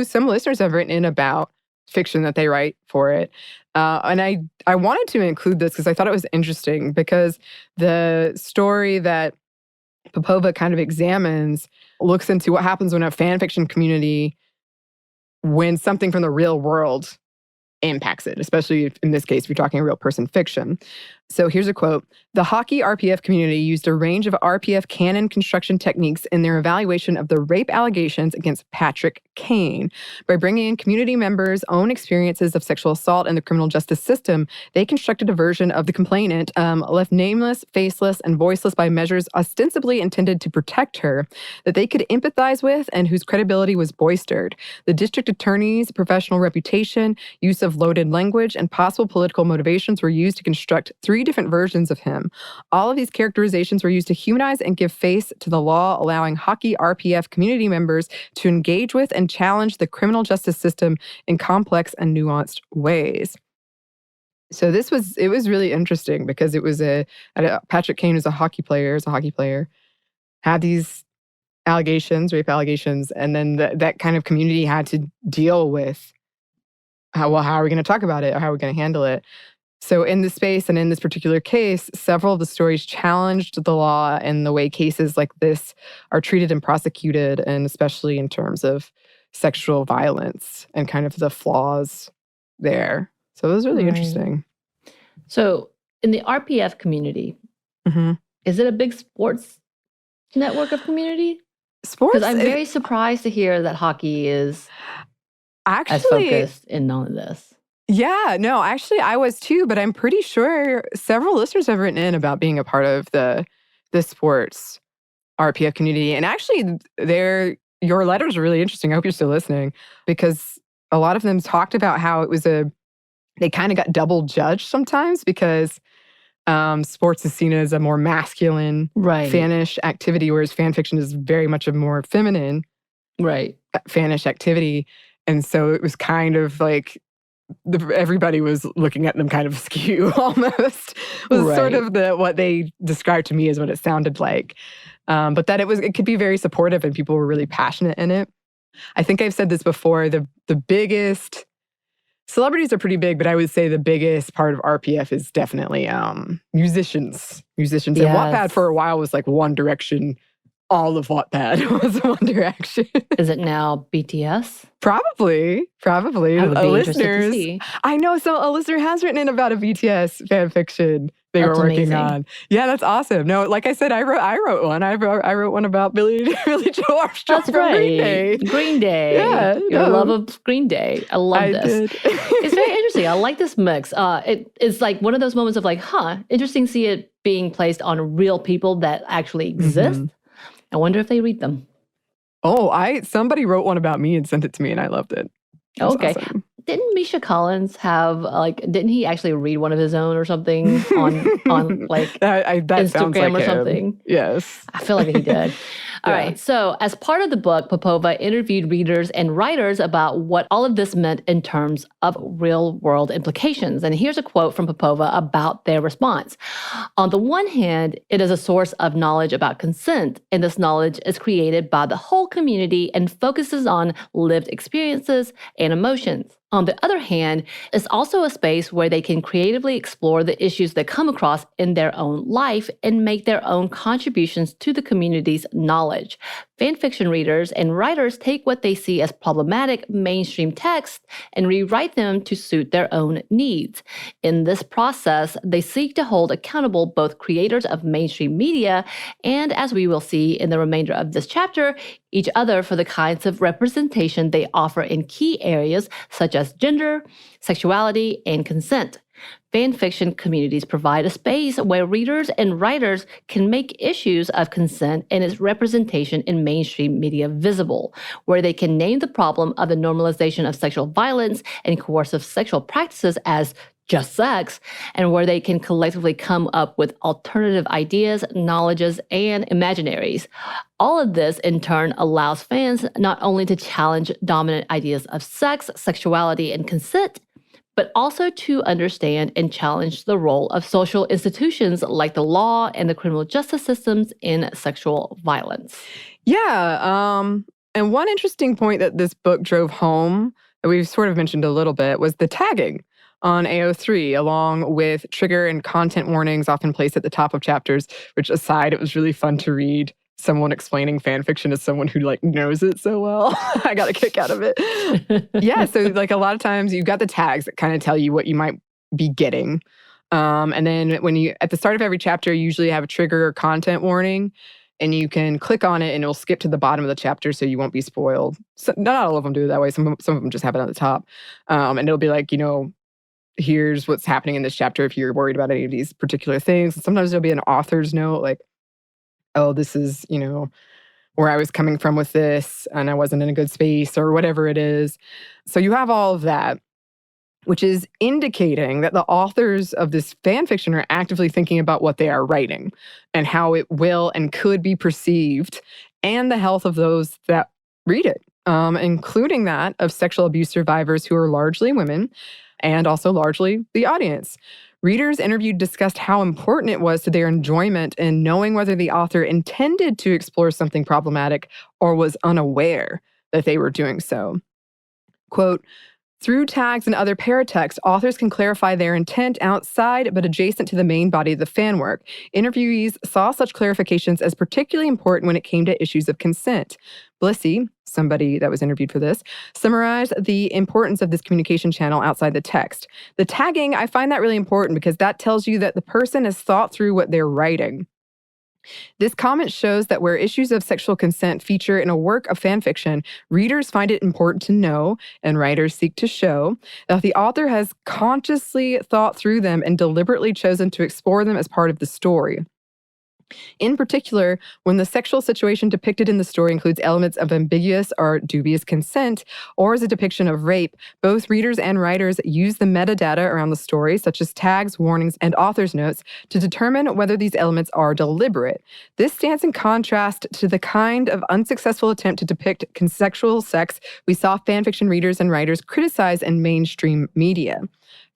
Some listeners have written in about fiction that they write for it. And I wanted to include this because I thought it was interesting, because the story that Popova kind of examines looks into what happens when a fan fiction community, when something from the real world impacts it, especially in this case, if you're talking real person fiction. So here's a quote. The hockey RPF community used a range of RPF canon construction techniques in their evaluation of the rape allegations against Patrick Kane. By bringing in community members' own experiences of sexual assault in the criminal justice system, they constructed a version of the complainant, left nameless, faceless, and voiceless by measures ostensibly intended to protect her, that they could empathize with and whose credibility was bolstered. The district attorney's professional reputation, use of loaded language, and possible political motivations were used to construct 3 different versions of him. All of these characterizations were used to humanize and give face to the law, allowing hockey RPF community members to engage with and challenge the criminal justice system in complex and nuanced ways. So it was really interesting, because it was Patrick Kane is a hockey player, had these rape allegations, and then that kind of community had to deal with how are we going to talk about it, or how are we going to handle it? So in this space and in this particular case, several of the stories challenged the law and the way cases like this are treated and prosecuted, and especially in terms of sexual violence and kind of the flaws there. So it was really interesting. So in the RPF community, is it a big sports network of community? Sports? Because I'm very surprised to hear that hockey is as focused in all of this. Yeah, no, actually I was too, but I'm pretty sure several listeners have written in about being a part of the sports RPF community. And actually your letters are really interesting. I hope you're still listening, because a lot of them talked about how it was they kind of got double judged sometimes, because sports is seen as a more masculine, fanish activity, whereas fan fiction is very much a more feminine, fanish activity. And so it was kind of like everybody was looking at them kind of askew almost. Was sort of what they described to me as what it sounded like. But that it could be very supportive and people were really passionate in it. I think I've said this before, the biggest, celebrities are pretty big, but I would say the biggest part of RPF is definitely musicians. Yes. And Wattpad for a while was like One Direction. All of Wattpad was One Direction. Is it now BTS? Probably. I would be interested to see. I know. So a listener has written in about a BTS fan fiction they were working on. Yeah, that's awesome. No, like I said, I wrote one. I wrote one about Billy Joe Armstrong. That's right. Green Day. Green Day. Yeah, your love of Green Day. I love this. It's very interesting. I like this mix. It's like one of those moments of like, interesting to see it being placed on real people that actually exist. I wonder if they read them. Oh, somebody wrote one about me and sent it to me, and I loved it. Okay. Awesome. Didn't Misha Collins have didn't he actually read one of his own or something on like that Instagram like or something? Yes. I feel like he did. All right. So, as part of the book, Popova interviewed readers and writers about what all of this meant in terms of real-world implications. And here's a quote from Popova about their response. On the one hand, it is a source of knowledge about consent, and this knowledge is created by the whole community and focuses on lived experiences and emotions. On the other hand, it's also a space where they can creatively explore the issues they come across in their own life and make their own contributions to the community's knowledge. Fanfiction readers and writers take what they see as problematic mainstream text and rewrite them to suit their own needs. In this process, they seek to hold accountable both creators of mainstream media and, as we will see in the remainder of this chapter, each other for the kinds of representation they offer in key areas such as gender, sexuality, and consent. Fanfiction communities provide a space where readers and writers can make issues of consent and its representation in mainstream media visible, where they can name the problem of the normalization of sexual violence and coercive sexual practices as just sex, and where they can collectively come up with alternative ideas, knowledges, and imaginaries. All of this, in turn, allows fans not only to challenge dominant ideas of sex, sexuality, and consent, but also to understand and challenge the role of social institutions like the law and the criminal justice systems in sexual violence. Yeah. And one interesting point that this book drove home, that we've sort of mentioned a little bit, was the tagging on AO3, along with trigger and content warnings often placed at the top of chapters, which aside, it was really fun to read someone explaining fan fiction as someone who knows it so well. I got a kick out of it. Yeah, so a lot of times you've got the tags that kind of tell you what you might be getting. And then when you, at the start of every chapter, you usually have a trigger or content warning, and you can click on it and it'll skip to the bottom of the chapter so you won't be spoiled. So, not all of them do it that way. Some of them just have it on the top. And it'll be here's what's happening in this chapter if you're worried about any of these particular things. And sometimes there'll be an author's note oh, this is, where I was coming from with this and I wasn't in a good space or whatever it is. So you have all of that, which is indicating that the authors of this fan fiction are actively thinking about what they are writing and how it will and could be perceived and the health of those that read it, including that of sexual abuse survivors who are largely women and also largely the audience. Readers interviewed discussed how important it was to their enjoyment in knowing whether the author intended to explore something problematic or was unaware that they were doing so. Quote, through tags and other paratext, authors can clarify their intent outside but adjacent to the main body of the fan work. Interviewees saw such clarifications as particularly important when it came to issues of consent. Blissey, somebody that was interviewed for this, summarized the importance of this communication channel outside the text. The tagging, I find that really important because that tells you that the person has thought through what they're writing. This comment shows that where issues of sexual consent feature in a work of fan fiction, readers find it important to know, and writers seek to show, that the author has consciously thought through them and deliberately chosen to explore them as part of the story. In particular, when the sexual situation depicted in the story includes elements of ambiguous or dubious consent, or is a depiction of rape, both readers and writers use the metadata around the story, such as tags, warnings, and author's notes, to determine whether these elements are deliberate. This stands in contrast to the kind of unsuccessful attempt to depict consensual sex we saw fanfiction readers and writers criticize in mainstream media.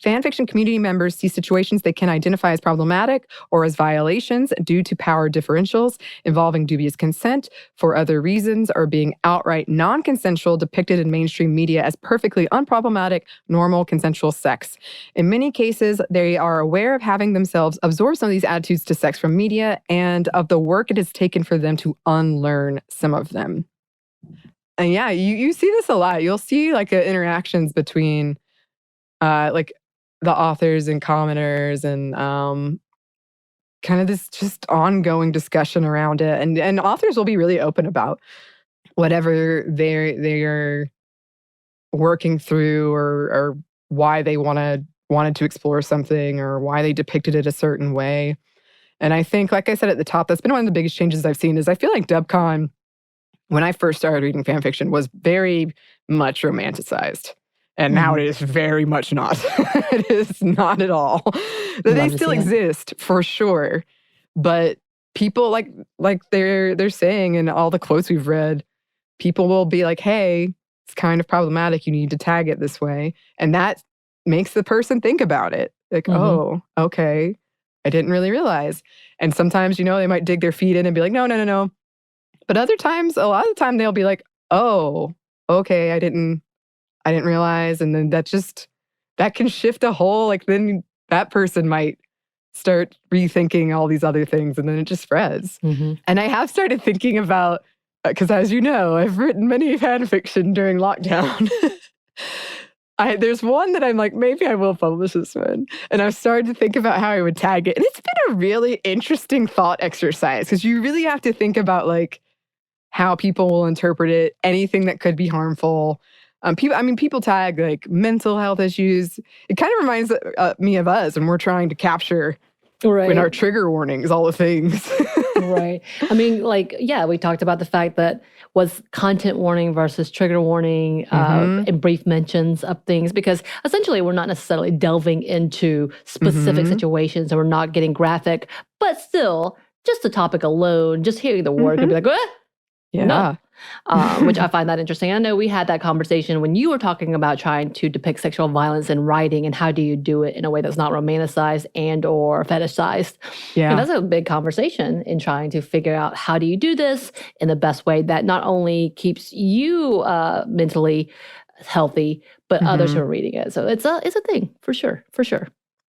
Fanfiction community members see situations they can identify as problematic or as violations due to power differentials involving dubious consent for other reasons or being outright non-consensual depicted in mainstream media as perfectly unproblematic, normal, consensual sex. In many cases, they are aware of having themselves absorb some of these attitudes to sex from media and of the work it has taken for them to unlearn some of them. And yeah, you see this a lot. You'll see interactions between the authors and commenters and kind of this just ongoing discussion around it. And authors will be really open about whatever they're working through or why they wanted to explore something or why they depicted it a certain way. And I think, like I said at the top, that's been one of the biggest changes I've seen is I feel like DubCon, when I first started reading fan fiction, was very much romanticized. And now it is very much not. It is not at all. They still exist, for sure. But people like they're saying in all the quotes we've read, people will be like, hey, it's kind of problematic. You need to tag it this way. And that makes the person think about it. Like, oh, okay. I didn't really realize. And sometimes, they might dig their feet in and be like, no. But other times, a lot of the time they'll be like, oh, okay, I didn't realize. And then that can shift a whole, then that person might start rethinking all these other things, and then it just spreads. And I have started thinking about, because as you know, I've written many fan fiction during lockdown. There's one that I'm like, maybe I will publish this one. And I've started to think about how I would tag it. And it's been a really interesting thought exercise, because you really have to think about how people will interpret it, anything that could be harmful. People tag mental health issues. It kind of reminds me of us when we're trying to capture in our trigger warnings, all the things. Right. We talked about the fact that was content warning versus trigger warning and brief mentions of things, because essentially we're not necessarily delving into specific situations and we're not getting graphic, but still, just the topic alone, just hearing the word could be like, what? Yeah. No. Which I find that interesting. I know we had that conversation when you were talking about trying to depict sexual violence in writing, and how do you do it in a way that's not romanticized and or fetishized. Yeah. And that's a big conversation in trying to figure out how do you do this in the best way that not only keeps you mentally healthy, but others who are reading it. So it's a thing for sure.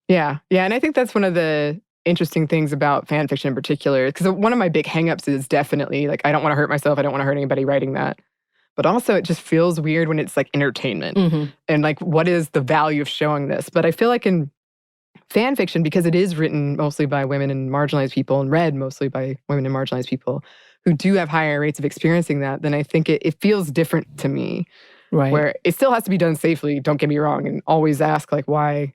Yeah. And I think that's one of the interesting things about fan fiction in particular, because one of my big hangups is definitely I don't want to hurt myself. I don't want to hurt anybody writing that. But also it just feels weird when it's entertainment and what is the value of showing this? But I feel like in fan fiction, because it is written mostly by women and marginalized people and read mostly by women and marginalized people who do have higher rates of experiencing that, then I think it feels different to me. Right. Where it still has to be done safely, don't get me wrong, and always ask why.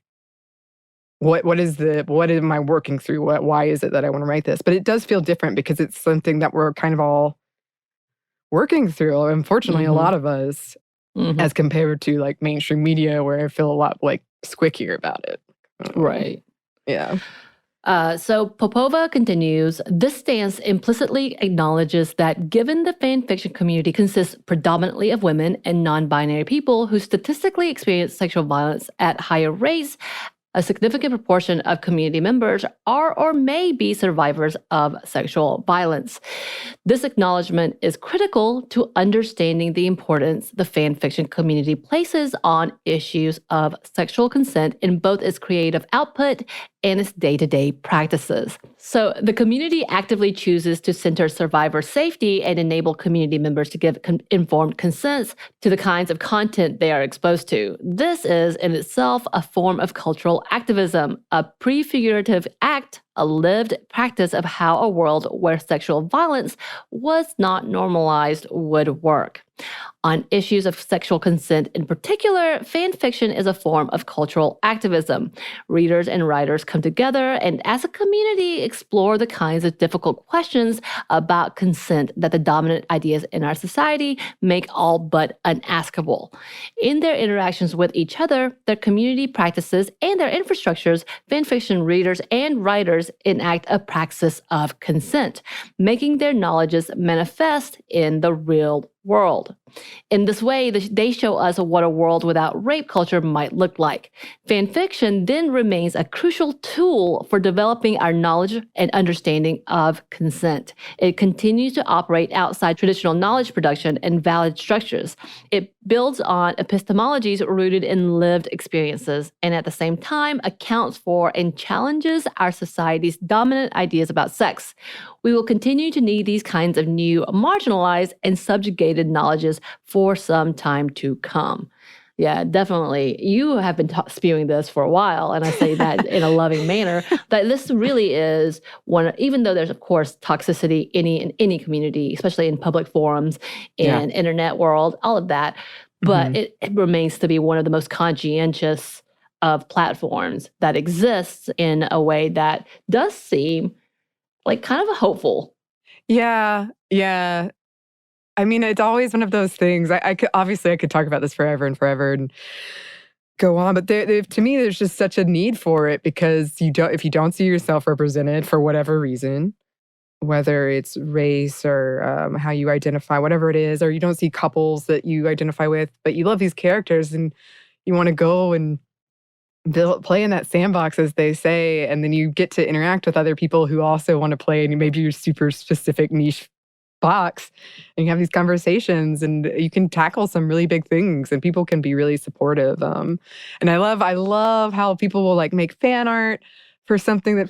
What am I working through? Why is it that I want to write this? But it does feel different because it's something that we're kind of all working through. Unfortunately, a lot of us, as compared to mainstream media, where I feel a lot squickier about it. Right. Yeah. So Popova continues, this stance implicitly acknowledges that given the fan fiction community consists predominantly of women and non-binary people who statistically experience sexual violence at higher rates, a significant proportion of community members are or may be survivors of sexual violence. This acknowledgement is critical to understanding the importance the fan fiction community places on issues of sexual consent in both its creative output and its day-to-day practices. So the community actively chooses to center survivor safety and enable community members to give informed consents to the kinds of content they are exposed to. This is in itself a form of cultural activism, a prefigurative act, a lived practice of how a world where sexual violence was not normalized would work. On issues of sexual consent in particular, fan fiction is a form of cultural activism. Readers and writers come together and as a community explore the kinds of difficult questions about consent that the dominant ideas in our society make all but unaskable. In their interactions with each other, their community practices, and their infrastructures, fan fiction readers and writers enact a praxis of consent, making their knowledges manifest in the real world. In this way, they show us what a world without rape culture might look like. Fan fiction then remains a crucial tool for developing our knowledge and understanding of consent. It continues to operate outside traditional knowledge production and valid structures. It builds on epistemologies rooted in lived experiences, and at the same time accounts for and challenges our society's dominant ideas about sex. We will continue to need these kinds of new, marginalized, and subjugated knowledges for some time to come. Yeah, definitely. You have been spewing this for a while, and I say that in a loving manner, that this really is one, even though there's, of course, toxicity in any community, especially in public forums, in internet world, all of that, but it remains to be one of the most conscientious of platforms that exists in a way that does seem like kind of hopeful. Yeah. I mean, it's always one of those things. I could talk about this forever and go on, but to me, there's just such a need for it because if you don't see yourself represented for whatever reason, whether it's race or how you identify, whatever it is, or you don't see couples that you identify with, but you love these characters and you want to go and play in that sandbox, as they say, and then you get to interact with other people who also want to play in maybe your super specific niche box, and you have these conversations and you can tackle some really big things and people can be really supportive. And I love how people will like make fan art for something that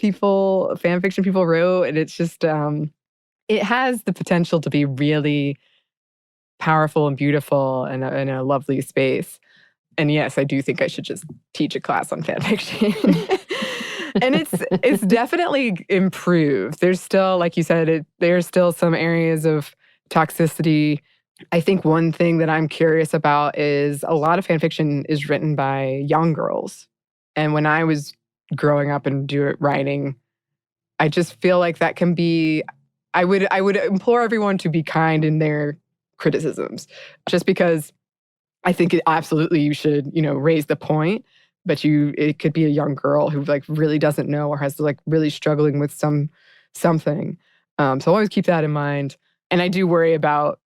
fan fiction people wrote, and it's just it has the potential to be really powerful and beautiful and a lovely space. And yes, I do think I should just teach a class on fan fiction. And it's definitely improved. There's still, like you said, there's still some areas of toxicity. I think one thing that I'm curious about is a lot of fan fiction is written by young girls. And when I was growing up and writing, I just feel like that can be, I would implore everyone to be kind in their criticisms, just because I think absolutely you should, raise the point. But it could be a young girl who like really doesn't know or has like really struggling with something. So always keep that in mind. And I do worry about,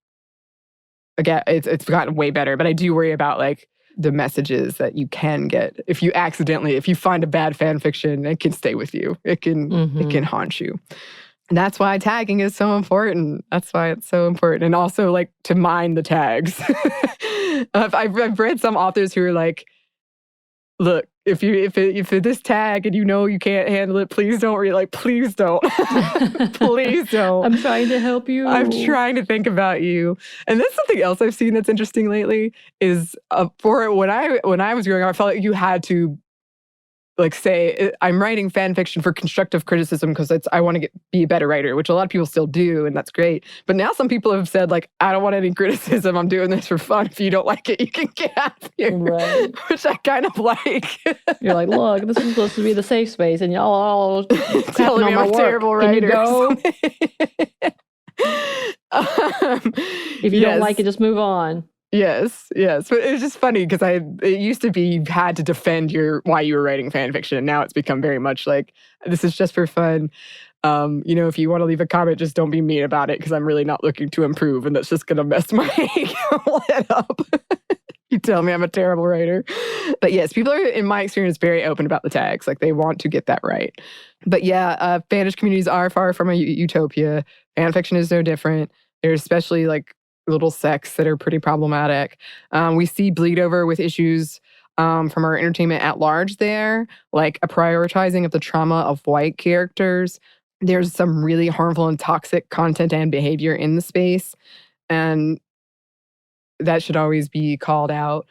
again, it's gotten way better, but I do worry about like the messages that you can get if you find a bad fan fiction, it can stay with you. It can haunt you. And that's why tagging is so important. That's why it's so important. And also like to mind the tags. I've read some authors who are like, look, if this tag and you can't handle it, please don't read. Like, please don't. Please don't. I'm trying to help you. I'm trying to think about you. And that's something else I've seen that's interesting lately is for when I was growing up, I felt like you had to like say, I'm writing fan fiction for constructive criticism because I want to be a better writer, which a lot of people still do, and that's great. But now some people have said, like, I don't want any criticism. I'm doing this for fun. If you don't like it, you can get out of here. Right. Which I kind of like. You're like, look, this is supposed to be the safe space, and y'all all telling me I'm a terrible writer. If you don't like it, just move on. Yes. But it's just funny because it used to be you had to defend why you were writing fan fiction. And now it's become very much like, this is just for fun. If you want to leave a comment, just don't be mean about it because I'm really not looking to improve and that's just going to mess my head up. You tell me I'm a terrible writer. But yes, people are, in my experience, very open about the tags. Like they want to get that right. But yeah, fanish communities are far from a utopia. Fan fiction is no different. There's especially like little sects that are pretty problematic. We see bleed over with issues from our entertainment at large there, like a prioritizing of the trauma of white characters. There's some really harmful and toxic content and behavior in the space, and that should always be called out.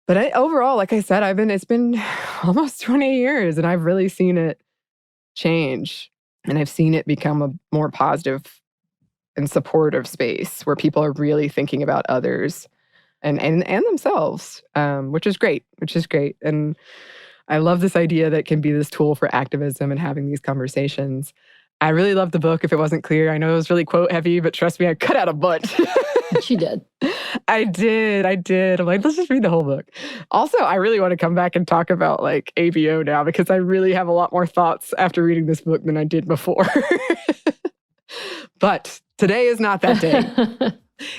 But overall, like I said, it's been almost 20 years, and I've really seen it change, and I've seen it become a more positive and supportive space where people are really thinking about others and themselves, which is great. And I love this idea that it can be this tool for activism and having these conversations. I really loved the book, if it wasn't clear. I know it was really quote heavy, but trust me, I cut out a bunch. She did. I did. I'm like, let's just read the whole book. Also, I really want to come back and talk about like ABO now because I really have a lot more thoughts after reading this book than I did before. But today is not that day.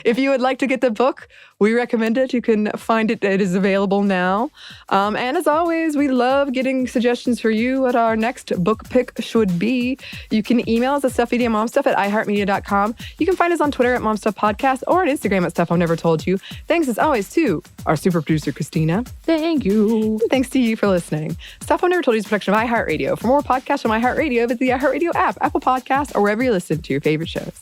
If you would like to get the book, we recommend it. You can find it. It is available now. And as always, we love getting suggestions for you what our next book pick should be. You can email us at stuffmediamomstuff@iheartmedia.com. You can find us on Twitter at momstuffpodcast or on Instagram at Stuff I've Never Told You. Thanks as always to our super producer, Christina. Thank you. Thanks to you for listening. Stuff I've Never Told You is a production of iHeartRadio. For more podcasts from iHeartRadio, visit the iHeartRadio app, Apple Podcasts, or wherever you listen to your favorite shows.